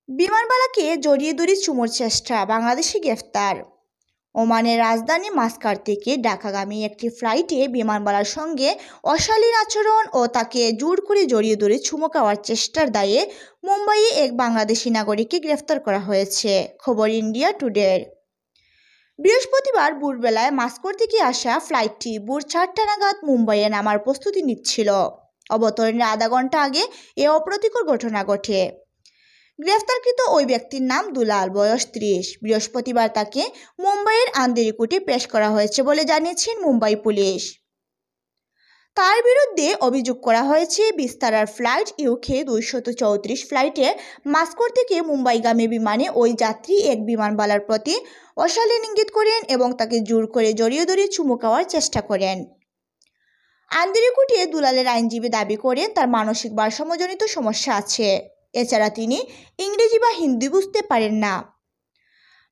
বিমানবালাকে জড়িয়ে ধরে চুমুর চেষ্টা, বাংলাদেশি গ্রেফতার। ওমানের রাজধানী মাস্কাট থেকে ঢাকাগামী একটি ফ্লাইটে বিমানবালার সঙ্গে অশালীন আচরণ ও তাকে জোর করে জড়িয়ে ধরে চুমু খাওয়ার চেষ্টার দায়ে মুম্বাইয়ে এক বাংলাদেশি নাগরিককে গ্রেফতার করা হয়েছে। খবর ইন্ডিয়া টুডের। বৃহস্পতিবার ভোরবেলায় মাস্কট থেকে আসা ফ্লাইটটি ভোর 4টা নাগাদ মুম্বাইয়ে নামার প্রস্তুতি নিচ্ছিল। অবতরণের আধা ঘন্টা আগে এ অপ্রীতিকর ঘটনা ঘটে। গ্রেফতারকৃত ওই ব্যক্তির নাম দুলাল, বয়স 30। বৃহস্পতিবার তাকে মুম্বাইয়ের আন্ধেরি কোর্টে পেশ করা হয়েছে বলে জানিয়েছেন মুম্বাই পুলিশ। তার বিরুদ্ধে অভিযোগ করা হয়েছে বিস্তারার ফ্লাইট ইউকে 234 ফ্লাইটে মাস্কট থেকে মুম্বাইগামী বিমানে ওই যাত্রী এক বিমানবালার প্রতি অশালীন ইঙ্গিত করেন এবং তাকে জোর করে জড়িয়ে ধরে চুমু খাওয়ার চেষ্টা করেন। আন্ধেরি কোর্টে দুলালের আইনজীবী দাবি করেন তার মানসিক ভারসাম্যজনিত সমস্যা আছে। এছাড়া তিনি ইংরেজি বা হিন্দি বুঝতে পারেন না।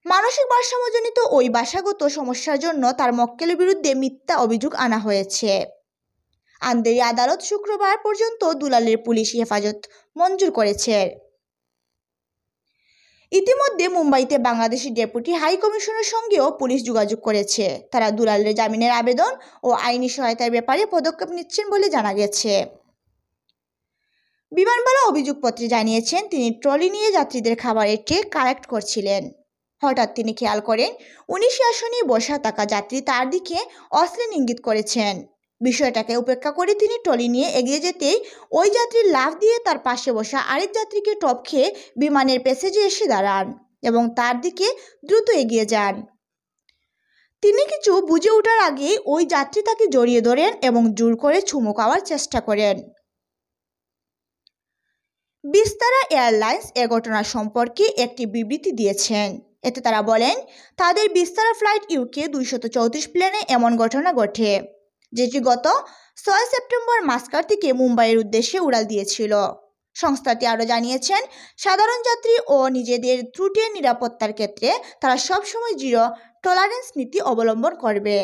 মানসিক ভারসাম্যজনিত ওই ভাষাগত সমস্যার জন্য তার মক্কেলের বিরুদ্ধে মিথ্যা অভিযোগ আনা হয়েছে। আন্ধেরি আদালত শুক্রবার পর্যন্ত দুলালের পুলিশ হেফাজত মঞ্জুর করেছে। ইতিমধ্যে মুম্বাইতে বাংলাদেশি ডেপুটি হাই কমিশনের সঙ্গেও পুলিশ যোগাযোগ করেছে। তারা দুলালের জামিনের আবেদন ও আইনি সহায়তার ব্যাপারে পদক্ষেপ নিচ্ছেন বলে জানা গেছে। বিমানবালা অভিযোগপত্রে জানিয়েছেন তিনি ট্রলি নিয়ে যাত্রীদের খাবারের ট্রে কালেক্ট করছিলেন। হঠাৎ তিনি খেয়াল করেন 19 আসনে বসা থাকা যাত্রী তার দিকে অশ্লীল ইঙ্গিত করেছেন। বিষয়টাকে উপেক্ষা করে তিনি ট্রলি নিয়ে এগিয়ে যেতেই ওই যাত্রী লাফ দিয়ে তার পাশে বসা আরেক যাত্রীকে টপ খেয়ে বিমানের প্যাসেজে এসে দাঁড়ান এবং তার দিকে দ্রুত এগিয়ে যান। তিনি কিছু বুঝে ওঠার আগেই ওই যাত্রী তাকে জড়িয়ে ধরেন এবং জোর করে চুমু খাওয়ার চেষ্টা করেন। বিস্তারা এয়ারলাইন্স এ ঘটনা সম্পর্কে একটি বিবৃতি দিয়েছেন। এতে তারা বলেন তাদের বিস্তারা ফ্লাইট ইউকে 234 প্লেনে এমন ঘটনা ঘটে, যেটি গত 6 সেপ্টেম্বর মাস্কাট থেকে মুম্বাইয়ের উদ্দেশ্যে উড়াল দিয়েছিল। সংস্থাটি আরও জানিয়েছেন সাধারণ যাত্রী ও নিজেদের ত্রুটির নিরাপত্তার ক্ষেত্রে তারা সবসময় জিরো টলারেন্স নীতি অবলম্বন করবে।